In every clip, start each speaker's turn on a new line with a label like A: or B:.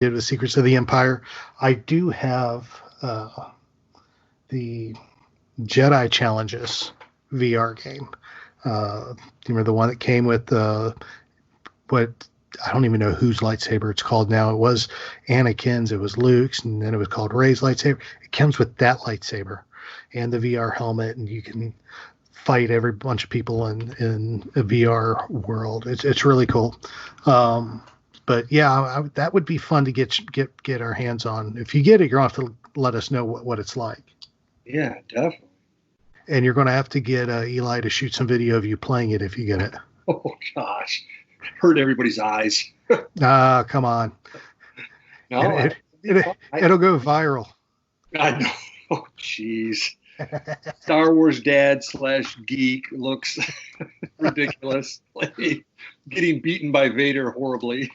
A: did with Secrets of the Empire. I do have the Jedi Challenges VR game. Do you remember the one that came with what I don't even know whose lightsaber it's called now. It was Anakin's, it was Luke's, and then it was called Rey's lightsaber. It comes with that lightsaber and the VR helmet, and you can fight every bunch of people in a VR world. It's really cool. But yeah, that would be fun to get our hands on. If you get it, you're going to have to let us know what it's like.
B: Yeah, definitely.
A: And you're going to have to get Eli to shoot some video of you playing it if you get it.
B: Oh gosh, hurt everybody's eyes.
A: Come on.
B: No,
A: it'll go viral.
B: I know. Oh, jeez. Star Wars dad / geek looks ridiculous. Like getting beaten by Vader horribly.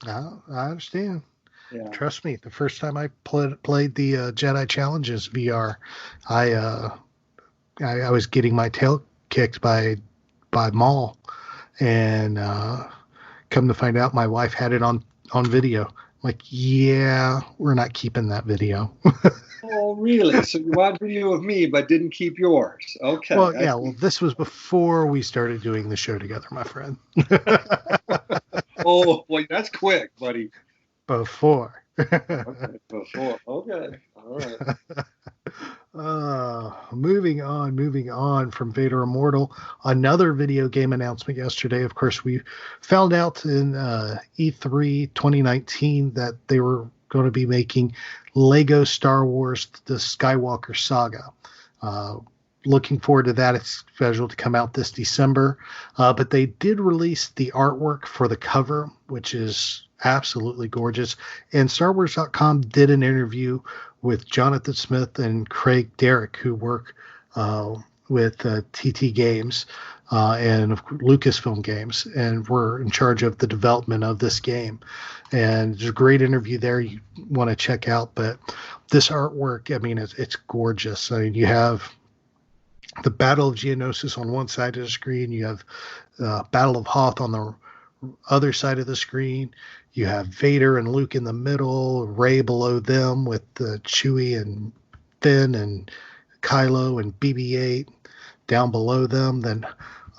A: No, I understand.
B: Yeah.
A: Trust me, the first time I played the Jedi Challenges VR, I was getting my tail kicked by Maul, and come to find out my wife had it on video. I'm like, yeah, we're not keeping that video.
B: Oh, really? So you watched video of me, but didn't keep yours? Okay.
A: Well, yeah. Well, this was before we started doing the show together, my friend.
B: Oh, boy, that's quick, buddy.
A: Before.
B: Okay, before. Okay. All right.
A: Moving on from Vader Immortal. Another video game announcement yesterday. Of course, we found out in E3 2019 that they were going to be making Lego Star Wars The Skywalker Saga. Looking forward to that. It's scheduled to come out this December. But they did release the artwork for the cover, which is absolutely gorgeous. And StarWars.com did an interview with Jonathan Smith and Craig Derrick, who work with TT Games and Lucasfilm Games, and were in charge of the development of this game. And there's a great interview there you want to check out. But this artwork, I mean, it's gorgeous. I mean, you have the Battle of Geonosis on one side of the screen. You have Battle of Hoth on the other side of the screen. You have Vader and Luke in the middle, Rey below them with Chewie and Finn and Kylo and BB-8 down below them. Then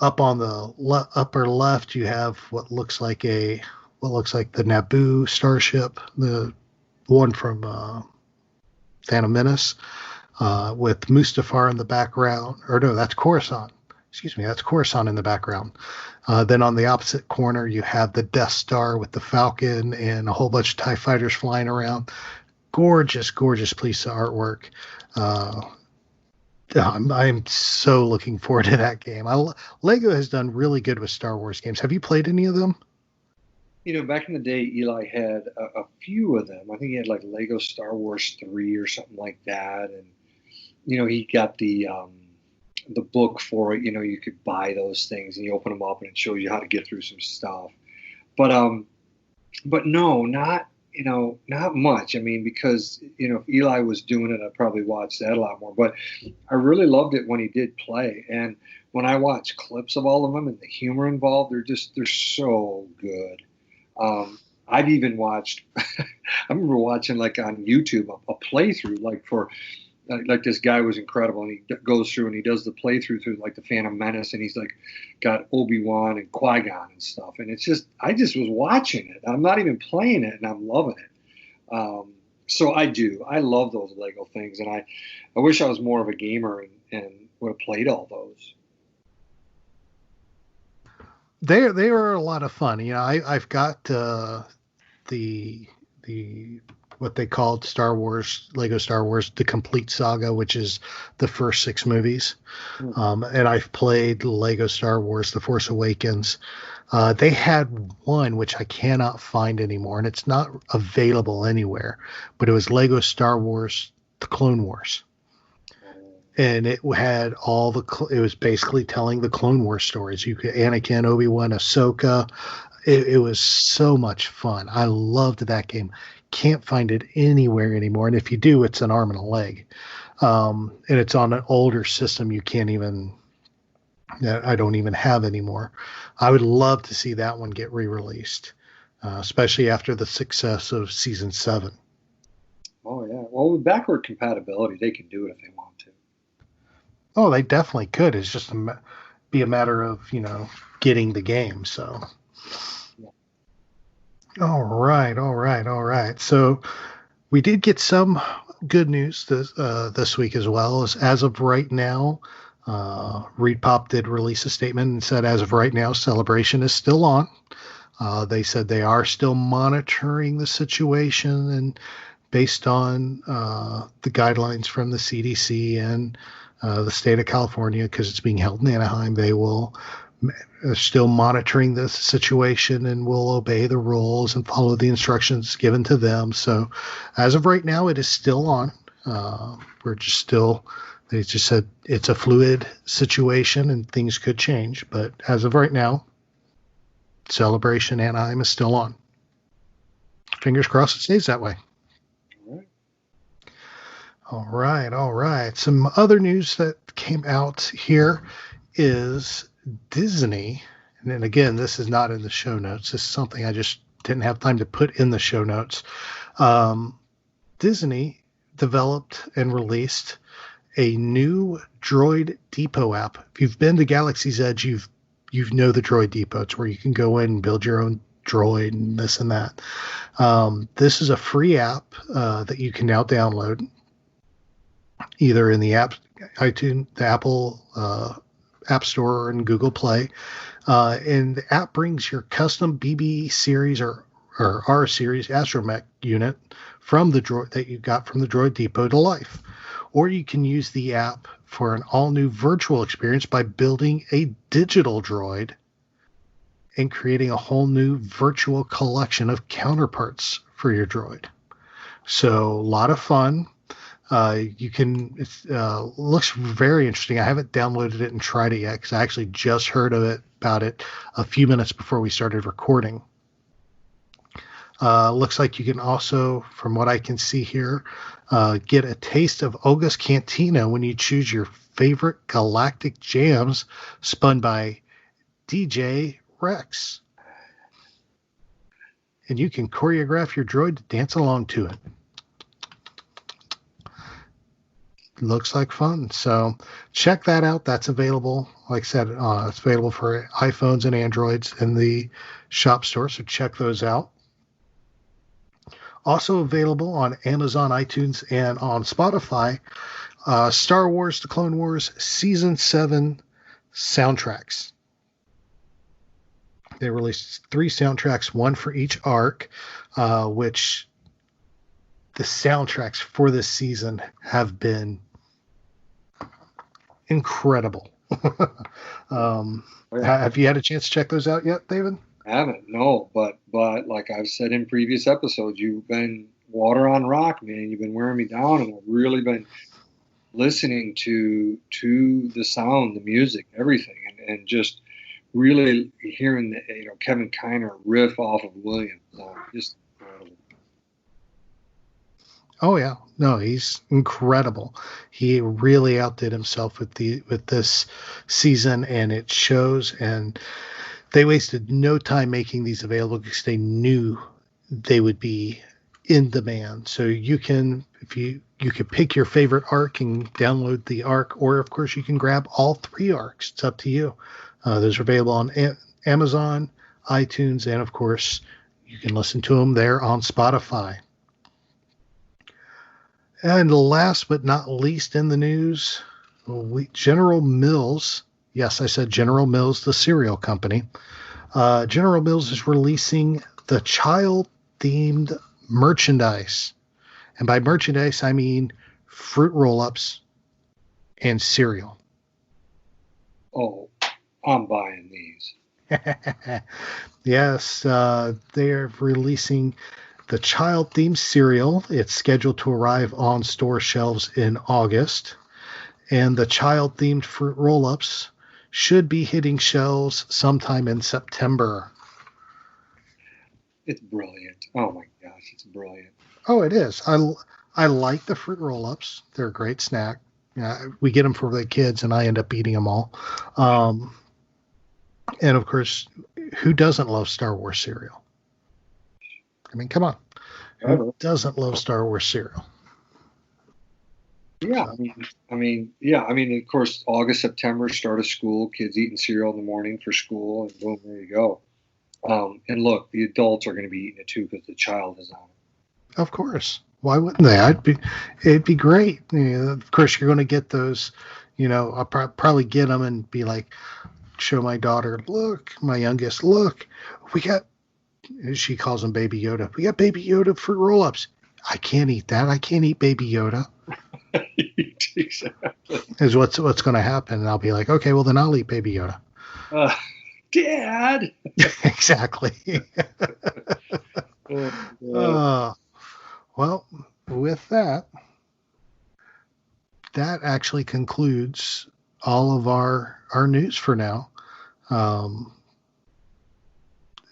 A: up on the upper left, you have what looks like the Naboo starship, the one from Phantom Menace, with Mustafar in the background. Or no, that's Coruscant. Excuse me, that's Coruscant in the background. Then on the opposite corner, you have the Death Star with the Falcon and a whole bunch of TIE fighters flying around. Gorgeous, gorgeous piece of artwork. I'm so looking forward to that game. Lego has done really good with Star Wars games. Have you played any of them?
B: You know, back in the day, Eli had a few of them. I think he had like Lego Star Wars 3 or something like that. And, you know, he got the book for it. You know, you could buy those things and you open them up and it shows you how to get through some stuff. But no, not much. I mean, because, you know, if Eli was doing it, I'd probably watch that a lot more. But I really loved it when he did play. And when I watch clips of all of them and the humor involved, they're so good. I've even watched, I remember watching like on YouTube a playthrough, like this guy was incredible, and he goes through and he does the playthrough through like the Phantom Menace, and he's like got Obi-Wan and Qui-Gon and stuff, and it's just, I just was watching it. I'm not even playing it, and I'm loving it. So I love those Lego things, and I wish I was more of a gamer and would have played all those.
A: They are a lot of fun. You know, I've got the what they called Lego Star Wars, the complete saga, which is the first 6 movies. And I've played Lego Star Wars, The Force Awakens. They had one, which I cannot find anymore, and it's not available anywhere, but it was Lego Star Wars, The Clone Wars. And it had it was basically telling the Clone Wars stories. You could Anakin, Obi-Wan, Ahsoka. It was so much fun. I loved that game. Can't find it anywhere anymore. And if you do, it's an arm and a leg. And it's on an older system I don't even have anymore. I would love to see that one get re-released. especially after the success of season 7.
B: Oh yeah. Well, with backward compatibility, they can do it if they want to.
A: Oh, they definitely could. It's just be a matter of, getting the game. So,
B: Yeah.
A: all right. So we did get some good news this week as well. As of right now, Reed Pop did release a statement and said, as of right now, Celebration is still on. They said they are still monitoring the situation, and based on the guidelines from the CDC and the state of California, because it's being held in Anaheim, they will still monitoring the situation and will obey the rules and follow the instructions given to them. So as of right now, it is still on. They just said it's a fluid situation and things could change. But as of right now, Celebration Anaheim is still on. Fingers crossed it stays that way. All right. Some other news that came out here is Disney. And then again, this is not in the show notes. This is something I just didn't have time to put in the show notes. Disney developed and released a new Droid Depot app. If you've been to Galaxy's Edge, you know the Droid Depot. It's where you can go in and build your own droid and this and that. This is a free app that you can now download either in the iTunes, the Apple App Store and Google Play. And the app brings your custom BB series or R series astromech unit from the droid that you got from the Droid Depot to life. Or you can use the app for an all-new virtual experience by building a digital droid and creating a whole new virtual collection of counterparts for your droid. So a lot of fun. It looks very interesting. I haven't downloaded it and tried it yet because I actually just heard about it a few minutes before we started recording. Looks like you can also, from what I can see here, get a taste of Olga's Cantina when you choose your favorite galactic jams spun by DJ Rex. And you can choreograph your droid to dance along to it. Looks like fun. So check that out. That's available. Like I said, it's available for iPhones and Androids in the shop store. So check those out. Also available on Amazon, iTunes, and on Spotify, Star Wars: The Clone Wars Season 7 soundtracks. They released 3 soundtracks, one for each arc, which the soundtracks for this season have been incredible. Have you had a chance to check those out yet, David?
B: I haven't, no, but like I've said in previous episodes, you've been water on rock, man. You've been wearing me down, and I've really been listening to the sound, the music, everything, and just really hearing the Kevin Kiner riff off of Williams. Just incredible.
A: Oh yeah, no, he's incredible. He really outdid himself with this season, and it shows. And they wasted no time making these available because they knew they would be in demand. So you can, you could pick your favorite arc and download the arc, or of course you can grab all 3 arcs. It's up to you. Those are available on Amazon, iTunes, and of course you can listen to them there on Spotify. And last but not least in the news, General Mills. Yes, I said General Mills, the cereal company. General Mills is releasing the child-themed merchandise. And by merchandise, I mean fruit roll-ups and cereal.
B: Oh, I'm buying these.
A: Yes, they are releasing the child-themed cereal. It's scheduled to arrive on store shelves in August. And the child-themed fruit roll-ups should be hitting shelves sometime in September.
B: It's brilliant. Oh my gosh, it's brilliant.
A: Oh, it is. I like the fruit roll-ups. They're a great snack. We get them for the kids, and I end up eating them all. And of course, who doesn't love Star Wars cereal? I mean, come on. Who doesn't love Star Wars cereal?
B: Yeah, I mean, of course, August, September, start of school, kids eating cereal in the morning for school, and boom, there you go. And look, the adults are going to be eating it too because the child is on it.
A: Of course. Why wouldn't they? It'd be great. Of course, you're going to get those. I'll probably get them and be like, show my daughter, look, my youngest, look, we got. She calls him Baby Yoda. We got Baby Yoda fruit roll-ups. I can't eat that. I can't eat Baby Yoda.
B: Exactly.
A: Is what's going to happen. And I'll be like, okay, well then I'll eat Baby Yoda.
B: Dad.
A: Exactly. Well, with that actually concludes all of our news for now.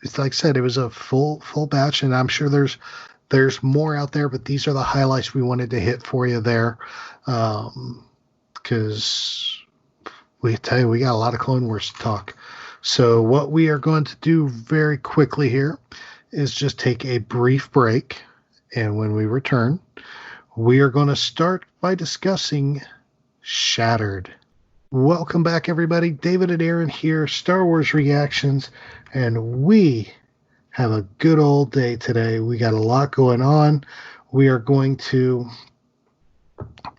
A: It's like I said, it was a full batch, and I'm sure there's more out there, but these are the highlights we wanted to hit for you there, because we got a lot of Clone Wars to talk. So what we are going to do very quickly here is just take a brief break, and when we return, we are going to start by discussing Shattered. Welcome back, everybody. David and Aaron here, Star Wars Reactions, and we have a good old day today. We got a lot going on. We are going to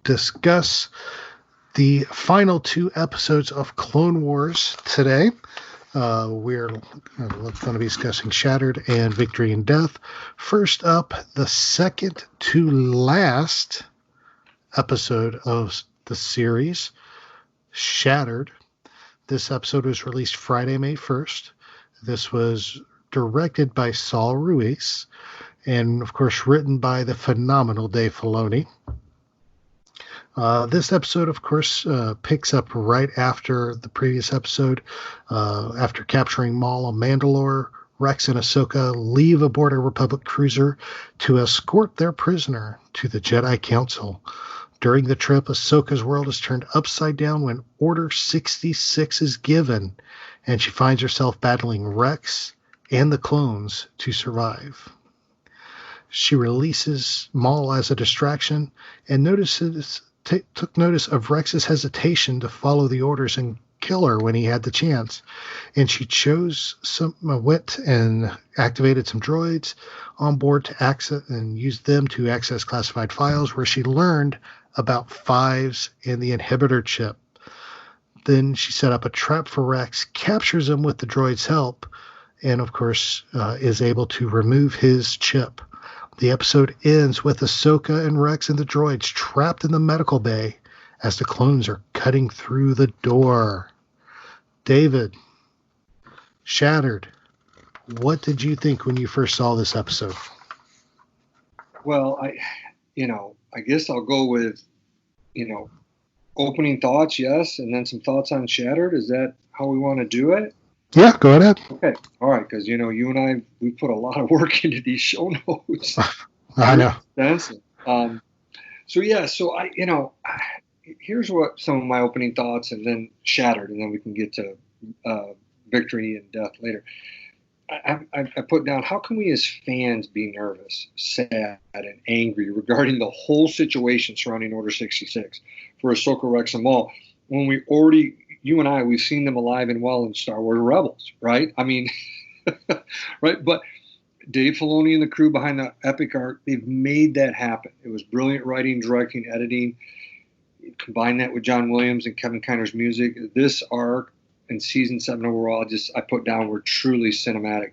A: discuss the final 2 episodes of Clone Wars today. We're going to be discussing Shattered and Victory and Death. First up, the second to last episode of the series, Shattered. This episode was released Friday, May 1st. This was directed by Saul Ruiz and, of course, written by the phenomenal Dave Filoni. This episode, of course, picks up right after the previous episode. After capturing Maul on Mandalore, Rex and Ahsoka leave aboard a Republic cruiser to escort their prisoner to the Jedi Council. During the trip, Ahsoka's world is turned upside down when Order 66 is given, and she finds herself battling Rex and the clones to survive. She releases Maul as a distraction and took notice of Rex's hesitation to follow the orders and kill her when he had the chance. And she went and activated some droids on board to access and used them to access classified files where she learned about Fives and the inhibitor chip. Then she set up a trap for Rex, captures him with the droid's help, and of course is able to remove his chip. The episode ends with Ahsoka and Rex and the droids trapped in the medical bay as the clones are cutting through the door. David, Shattered, what did you think when you first saw this episode?
B: Well, I guess I'll go with, opening thoughts, yes, and then some thoughts on Shattered. Is that how we want to do it?
A: Yeah, go ahead.
B: Okay. All right. Because, you and I, we put a lot of work into these show notes.
A: I know.
B: Here's what some of my opening thoughts, and then Shattered, and then we can get to Victory and Death later. I put down, how can we as fans be nervous, sad, and angry regarding the whole situation surrounding Order 66 for Ahsoka, Rex, and Maul when we already, you and I, we've seen them alive and well in Star Wars Rebels, right? I mean, right? But Dave Filoni and the crew behind the epic arc, they've made that happen. It was brilliant writing, directing, editing. Combine that with John Williams and Kevin Kiner's music. This arc and season 7 overall, I put down, were truly cinematic.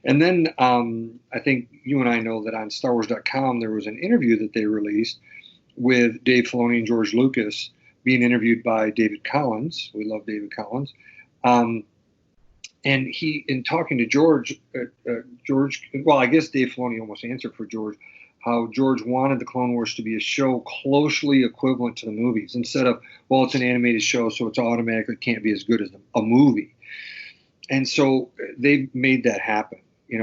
B: And then I think you and I know that on StarWars.com there was an interview that they released with Dave Filoni and George Lucas, being interviewed by David Collins. We love David Collins. And he, in talking to George, well, I guess Dave Filoni almost answered for George, how George wanted the Clone Wars to be a show closely equivalent to the movies, instead of, well, it's an animated show, so it's automatically can't be as good as a movie. And so they've made that happen,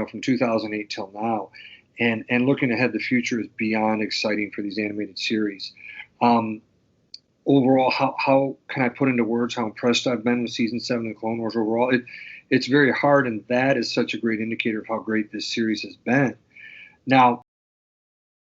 B: from 2008 till now. And looking ahead, the future is beyond exciting for these animated series. Overall, how can I put into words how impressed I've been with season 7 of Clone Wars overall? It's very hard, and that is such a great indicator of how great this series has been. Now,